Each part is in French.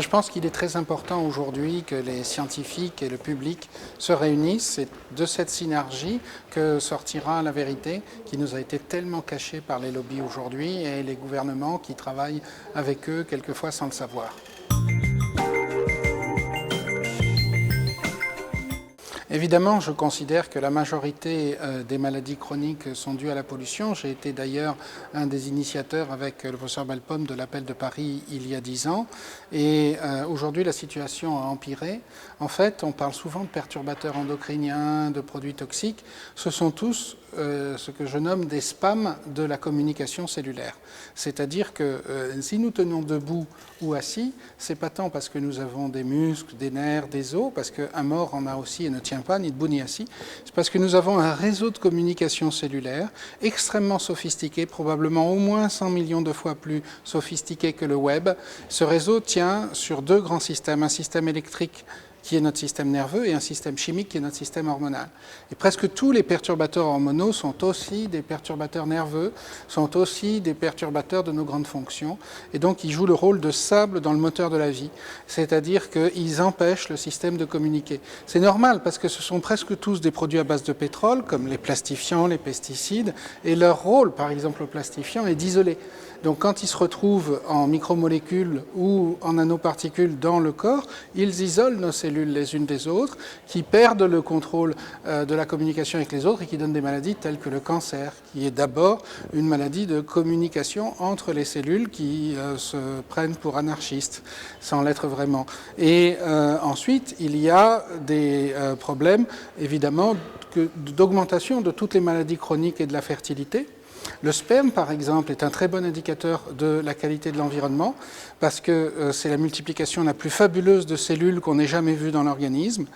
Je pense qu'il est très important aujourd'hui que les scientifiques et le public se réunissent. C'est de cette synergie que sortira la vérité qui nous a été tellement cachée par les lobbies aujourd'hui et les gouvernements qui travaillent avec eux quelquefois sans le savoir. Évidemment, je considère que la majorité des maladies chroniques sont dues à la pollution. J'ai été d'ailleurs un des initiateurs avec le professeur Bellepomme de l'appel de Paris il y a 10 ans. Et aujourd'hui, la situation a empiré. En fait, on parle souvent de perturbateurs endocriniens, de produits toxiques. Ce sont tous ce que je nomme des spams de la communication cellulaire. C'est-à-dire que si nous tenons debout ou assis, c'est pas tant parce que nous avons des muscles, des nerfs, des os, parce qu'un mort en a aussi et ne tient pas, ni debout ni assis. C'est parce que nous avons un réseau de communication cellulaire extrêmement sophistiqué, probablement au moins 100 millions de fois plus sophistiqué que le web. Ce réseau tient sur deux grands systèmes, un système électrique qui est notre système nerveux, et un système chimique qui est notre système hormonal. Et presque tous les perturbateurs hormonaux sont aussi des perturbateurs nerveux, sont aussi des perturbateurs de nos grandes fonctions, et donc ils jouent le rôle de sable dans le moteur de la vie, c'est-à-dire qu'ils empêchent le système de communiquer. C'est normal parce que ce sont presque tous des produits à base de pétrole, comme les plastifiants, les pesticides, et leur rôle, par exemple au plastifiant, est d'isoler. Donc quand ils se retrouvent en micromolécules ou en nanoparticules dans le corps, ils isolent nos cellules les unes des autres, qui perdent le contrôle de la communication avec les autres et qui donnent des maladies telles que le cancer, qui est d'abord une maladie de communication entre les cellules qui se prennent pour anarchistes, sans l'être vraiment. Et ensuite, il y a des problèmes, évidemment, d'augmentation de toutes les maladies chroniques et de la fertilité. Le sperme, par exemple, est un très bon indicateur de la qualité de l'environnement parce que c'est la multiplication la plus fabuleuse de cellules qu'on ait jamais vue dans l'organisme.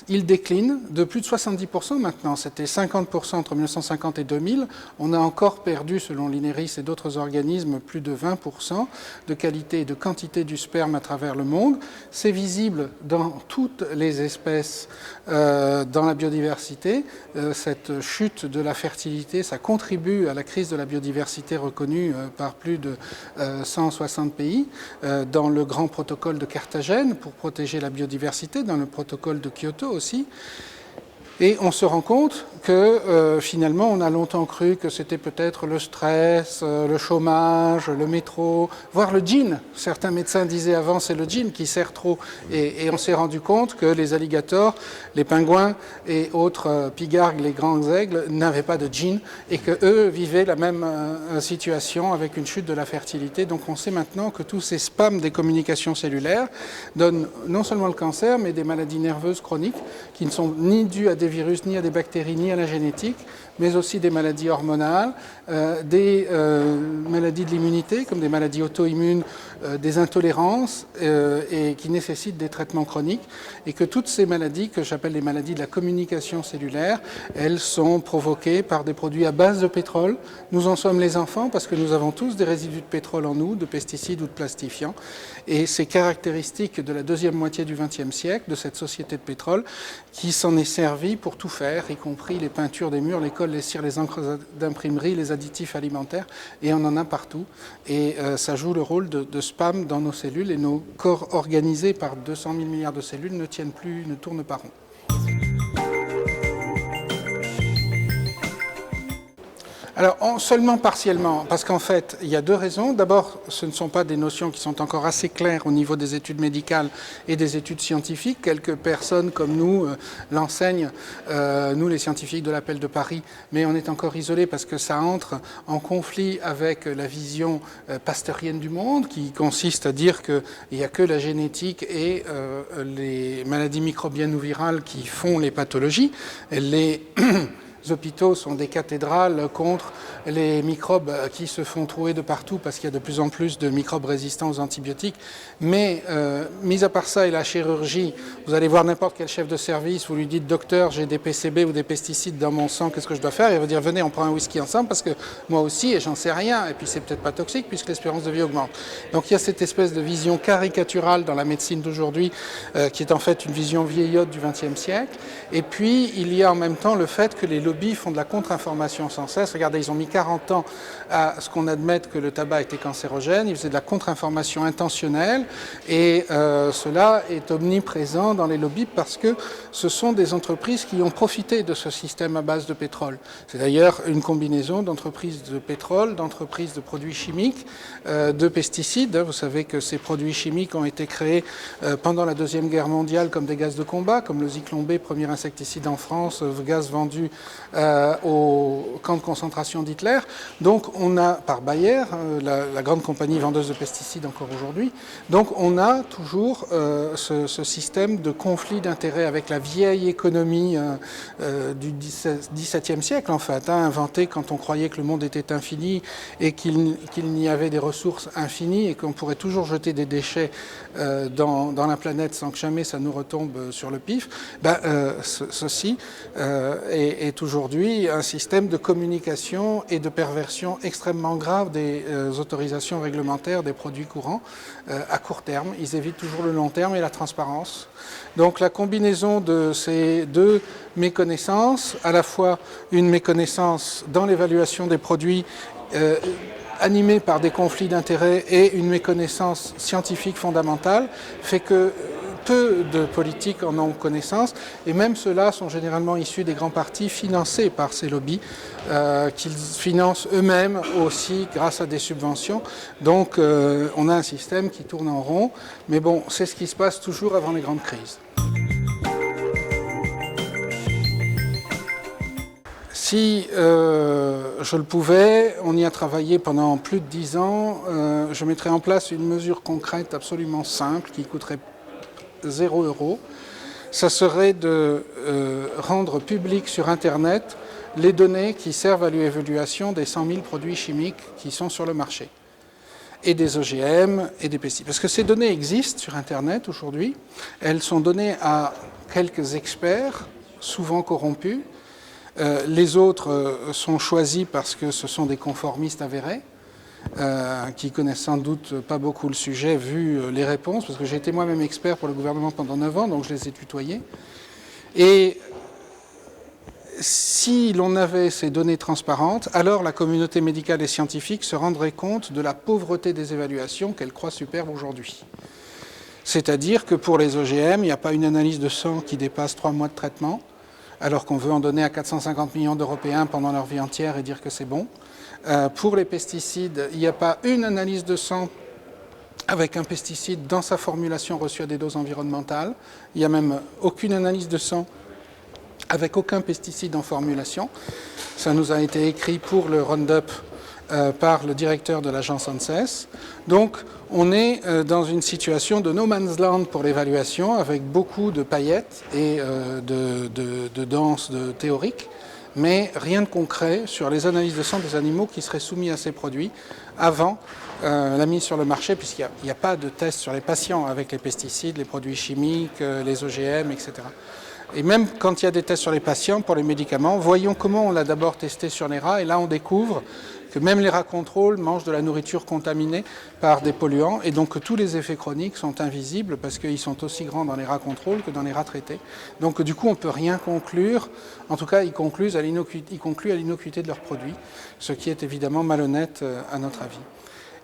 Il décline de plus de 70% maintenant. C'était 50% entre 1950 et 2000. On a encore perdu, selon l'INERIS et d'autres organismes, plus de 20% de qualité et de quantité du sperme à travers le monde. C'est visible dans toutes les espèces, dans la biodiversité. Cette chute de la fertilité, ça contribue à la crise de la biodiversité reconnue par plus de 160 pays, dans le grand protocole de Carthagène pour protéger la biodiversité, dans le protocole de Kyoto aussi. Et on se rend compte que finalement, on a longtemps cru que c'était peut-être le stress, le chômage, le métro, voire le gin. Certains médecins disaient avant, c'est le gin qui sert trop. Et on s'est rendu compte que les alligators, les pingouins et autres pigargues, les grands aigles, n'avaient pas de gin et qu'eux vivaient la même situation avec une chute de la fertilité. Donc on sait maintenant que tous ces spams des communications cellulaires donnent non seulement le cancer, mais des maladies nerveuses chroniques qui ne sont ni dues à des virus, ni à des bactéries, ni à la génétique, mais aussi des maladies hormonales, des maladies de l'immunité, comme des maladies auto-immunes, des intolérances, et qui nécessitent des traitements chroniques, et que toutes ces maladies, que j'appelle les maladies de la communication cellulaire, elles sont provoquées par des produits à base de pétrole. Nous en sommes les enfants, parce que nous avons tous des résidus de pétrole en nous, de pesticides ou de plastifiants, et c'est caractéristique de la deuxième moitié du XXe siècle, de cette société de pétrole, qui s'en est servi pour tout faire, y compris les peintures des murs, les colles, les cires, les encres d'imprimerie, les additifs alimentaires, et on en a partout. Et ça joue le rôle de spam dans nos cellules, et nos corps organisés par 200 000 milliards de cellules ne tiennent plus, ne tournent pas rond. Alors, seulement partiellement, parce qu'en fait, il y a deux raisons. D'abord, ce ne sont pas des notions qui sont encore assez claires au niveau des études médicales et des études scientifiques. Quelques personnes comme nous l'enseignent, nous les scientifiques de l'appel de Paris, mais on est encore isolés parce que ça entre en conflit avec la vision pasteurienne du monde, qui consiste à dire qu'il n'y a que la génétique et les maladies microbiennes ou virales qui font les pathologies. Les hôpitaux sont des cathédrales contre les microbes qui se font trouver de partout parce qu'il y a de plus en plus de microbes résistants aux antibiotiques. Mais mis à part ça et la chirurgie, vous allez voir n'importe quel chef de service, vous lui dites « Docteur, j'ai des PCB ou des pesticides dans mon sang, qu'est-ce que je dois faire ?» Il va dire « Venez, on prend un whisky ensemble parce que moi aussi, et j'en sais rien. Et puis c'est peut-être pas toxique puisque l'espérance de vie augmente. » Donc il y a cette espèce de vision caricaturale dans la médecine d'aujourd'hui qui est en fait une vision vieillotte du XXe siècle. Et puis il y a en même temps le fait que les lobbies font de la contre-information sans cesse. Regardez, ils ont mis 40 ans à ce qu'on admette que le tabac était cancérogène. Ils faisaient de la contre-information intentionnelle et cela est omniprésent dans les lobbies parce que ce sont des entreprises qui ont profité de ce système à base de pétrole. C'est d'ailleurs une combinaison d'entreprises de pétrole, d'entreprises de produits chimiques, de pesticides. Vous savez que ces produits chimiques ont été créés pendant la Deuxième Guerre mondiale comme des gaz de combat, comme le Zyklon B, premier insecticide en France, gaz vendu au camp de concentration d'Hitler. Donc on a, par Bayer, la grande compagnie vendeuse de pesticides encore aujourd'hui, donc on a toujours ce système de conflit d'intérêts avec la vieille économie du XVIIe siècle en fait, inventée quand on croyait que le monde était infini et qu'il n'y avait des ressources infinies et qu'on pourrait toujours jeter des déchets dans la planète sans que jamais ça nous retombe sur le pif. Ceci est aujourd'hui un système de communication et de perversion extrêmement grave des autorisations réglementaires des produits courants à court terme. Ils évitent toujours le long terme et la transparence. Donc la combinaison de ces deux méconnaissances, à la fois une méconnaissance dans l'évaluation des produits animée par des conflits d'intérêts et une méconnaissance scientifique fondamentale, fait que peu de politiques en ont connaissance, et même ceux-là sont généralement issus des grands partis financés par ces lobbies, qu'ils financent eux-mêmes aussi grâce à des subventions. Donc on a un système qui tourne en rond, mais bon, c'est ce qui se passe toujours avant les grandes crises. Si je le pouvais, on y a travaillé pendant plus de 10 ans, je mettrais en place une mesure concrète absolument simple qui coûterait 0 €. Ça serait de rendre public sur Internet les données qui servent à l'évaluation des 100 000 produits chimiques qui sont sur le marché, et des OGM et des pesticides. Parce que ces données existent sur Internet aujourd'hui, elles sont données à quelques experts, souvent corrompus. Les autres sont choisis parce que ce sont des conformistes avérés, qui connaissent sans doute pas beaucoup le sujet vu les réponses, parce que j'ai été moi-même expert pour le gouvernement pendant 9 ans, donc je les ai tutoyés. Et si l'on avait ces données transparentes, alors la communauté médicale et scientifique se rendrait compte de la pauvreté des évaluations qu'elle croit superbes aujourd'hui. C'est-à-dire que pour les OGM, il n'y a pas une analyse de sang qui dépasse 3 mois de traitement, alors qu'on veut en donner à 450 millions d'Européens pendant leur vie entière et dire que c'est bon. Pour les pesticides, il n'y a pas une analyse de sang avec un pesticide dans sa formulation reçue à des doses environnementales. Il n'y a même aucune analyse de sang avec aucun pesticide en formulation. Ça nous a été écrit pour le Roundup par le directeur de l'agence ANSES. Donc on est dans une situation de no man's land pour l'évaluation, avec beaucoup de paillettes et de danses théoriques, mais rien de concret sur les analyses de sang des animaux qui seraient soumis à ces produits avant la mise sur le marché, puisqu'il n'y a pas de tests sur les patients avec les pesticides, les produits chimiques, les OGM, etc. Et même quand il y a des tests sur les patients pour les médicaments, voyons comment on l'a d'abord testé sur les rats, et là on découvre que même les rats contrôles mangent de la nourriture contaminée par des polluants, et donc que tous les effets chroniques sont invisibles parce qu'ils sont aussi grands dans les rats contrôles que dans les rats traités. Donc du coup on ne peut rien conclure, en tout cas ils concluent à l'innocuité de leurs produits, ce qui est évidemment malhonnête à notre avis.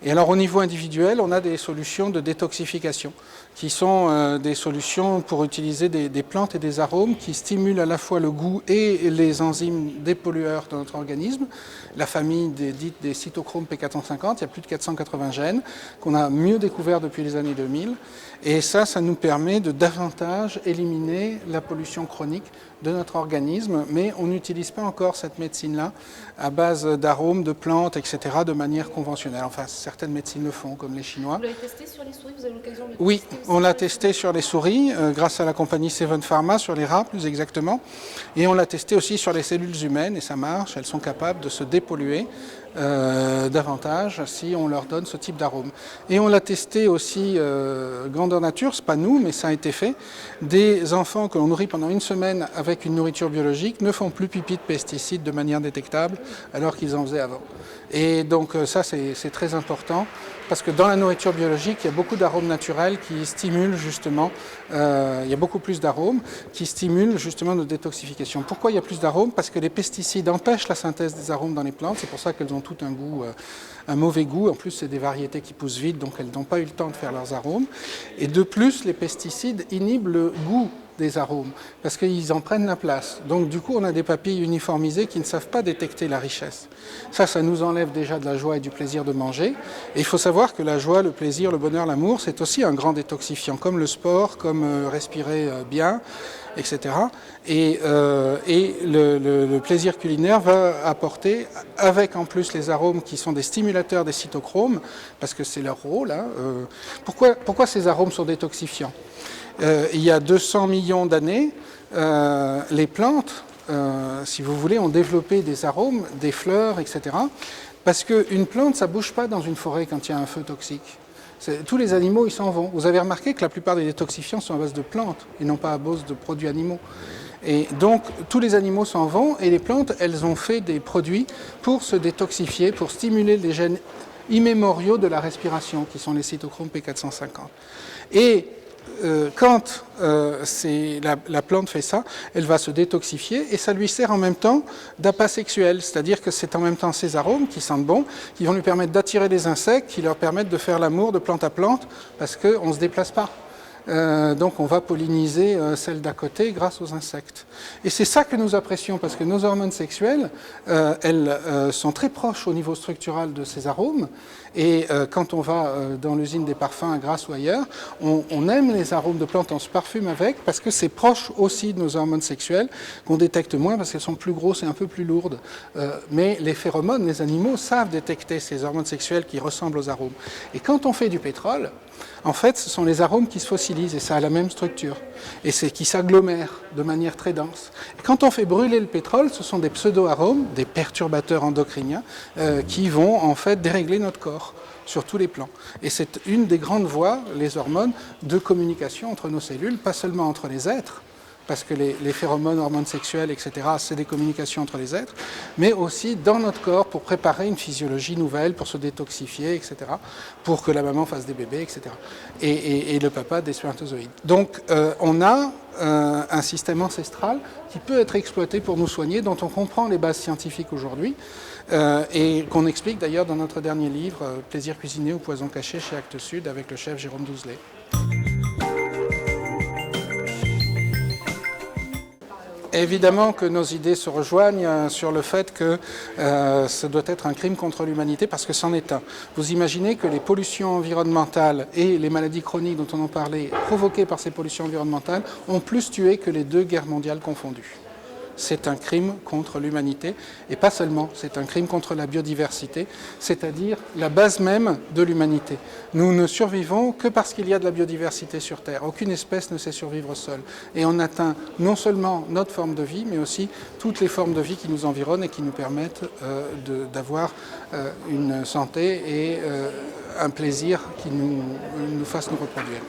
Et alors au niveau individuel, on a des solutions de détoxification qui sont des solutions pour utiliser des plantes et des arômes qui stimulent à la fois le goût et les enzymes dépollueurs de notre organisme. La famille dite des cytochromes P450, il y a plus de 480 gènes qu'on a mieux découvert depuis les années 2000. Et ça nous permet de davantage éliminer la pollution chronique de notre organisme, mais on n'utilise pas encore cette médecine-là à base d'arômes, de plantes, etc., de manière conventionnelle. Enfin, certaines médecines le font, comme les Chinois. Vous l'avez testé sur les souris? Vous avez l'occasion de le Oui, tester aussi? on l'a testé sur les souris, grâce à la compagnie Seven Pharma, sur les rats plus exactement, et on l'a testé aussi sur les cellules humaines, et ça marche, elles sont capables de se dépolluer davantage si on leur donne ce type d'arôme. Et on l'a testé aussi grandeur nature, c'est pas nous, mais ça a été fait. Des enfants que l'on nourrit pendant une semaine avec une nourriture biologique ne font plus pipi de pesticides de manière détectable alors qu'ils en faisaient avant. Et donc ça c'est très important parce que dans la nourriture biologique, il y a beaucoup d'arômes naturels qui stimulent justement, il y a beaucoup plus d'arômes qui stimulent justement notre détoxification. Pourquoi il y a plus d'arômes? Parce que les pesticides empêchent la synthèse des arômes dans les plantes, c'est pour ça qu'elles ont tout un goût, un mauvais goût. En plus, c'est des variétés qui poussent vite, donc elles n'ont pas eu le temps de faire leurs arômes. Et de plus, les pesticides inhibent le goût des arômes, parce qu'ils en prennent la place. Donc du coup, on a des papilles uniformisées qui ne savent pas détecter la richesse. Ça nous enlève déjà de la joie et du plaisir de manger. Et il faut savoir que la joie, le plaisir, le bonheur, l'amour, c'est aussi un grand détoxifiant, comme le sport, comme respirer bien, etc. Et le plaisir culinaire va apporter, avec en plus les arômes qui sont des stimulateurs des cytochromes, parce que c'est leur rôle. Hein, pourquoi ces arômes sont détoxifiants? Il y a 200 millions d'années, les plantes, si vous voulez, ont développé des arômes, des fleurs, etc. Parce qu'une plante, ça ne bouge pas dans une forêt quand il y a un feu toxique. Tous les animaux, ils s'en vont. Vous avez remarqué que la plupart des détoxifiants sont à base de plantes et non pas à base de produits animaux. Et donc, tous les animaux s'en vont et les plantes, elles ont fait des produits pour se détoxifier, pour stimuler les gènes immémoriaux de la respiration, qui sont les cytochromes P450. Et quand la plante fait ça, elle va se détoxifier et ça lui sert en même temps d'appât sexuel, c'est-à-dire que c'est en même temps ces arômes qui sentent bon, qui vont lui permettre d'attirer des insectes, qui leur permettent de faire l'amour de plante à plante, parce qu'on ne se déplace pas. Donc on va polliniser celle d'à côté grâce aux insectes. Et c'est ça que nous apprécions, parce que nos hormones sexuelles, elles sont très proches au niveau structural de ces arômes. Et quand on va dans l'usine des parfums à Grasse ou ailleurs, on aime les arômes de plantes, on se parfume avec, parce que c'est proche aussi de nos hormones sexuelles, qu'on détecte moins parce qu'elles sont plus grosses et un peu plus lourdes. Mais les phéromones, les animaux savent détecter ces hormones sexuelles qui ressemblent aux arômes. Et quand on fait du pétrole, en fait, ce sont les arômes qui se fossilisent et ça a la même structure. Et c'est qui s'agglomèrent de manière très dense. Et quand on fait brûler le pétrole, ce sont des pseudo-arômes, des perturbateurs endocriniens, qui vont en fait dérégler notre corps sur tous les plans. Et c'est une des grandes voies, les hormones, de communication entre nos cellules, pas seulement entre les êtres, parce que les phéromones, hormones sexuelles, etc., c'est des communications entre les êtres, mais aussi dans notre corps pour préparer une physiologie nouvelle, pour se détoxifier, etc., pour que la maman fasse des bébés, etc., et le papa des spermatozoïdes. Donc on a un système ancestral qui peut être exploité pour nous soigner, dont on comprend les bases scientifiques aujourd'hui, et qu'on explique d'ailleurs dans notre dernier livre, Plaisir cuisiné ou poison caché, chez Actes Sud, avec le chef Jérôme Douzelet. Évidemment que nos idées se rejoignent sur le fait que ça doit être un crime contre l'humanité, parce que c'en est un. Vous imaginez que les pollutions environnementales et les maladies chroniques dont on en parlait, provoquées par ces pollutions environnementales, ont plus tué que les 2 guerres mondiales confondues. C'est un crime contre l'humanité, et pas seulement, c'est un crime contre la biodiversité, c'est-à-dire la base même de l'humanité. Nous ne survivons que parce qu'il y a de la biodiversité sur Terre. Aucune espèce ne sait survivre seule. Et on atteint non seulement notre forme de vie, mais aussi toutes les formes de vie qui nous environnent et qui nous permettent d'avoir une santé et un plaisir qui nous fasse nous reproduire.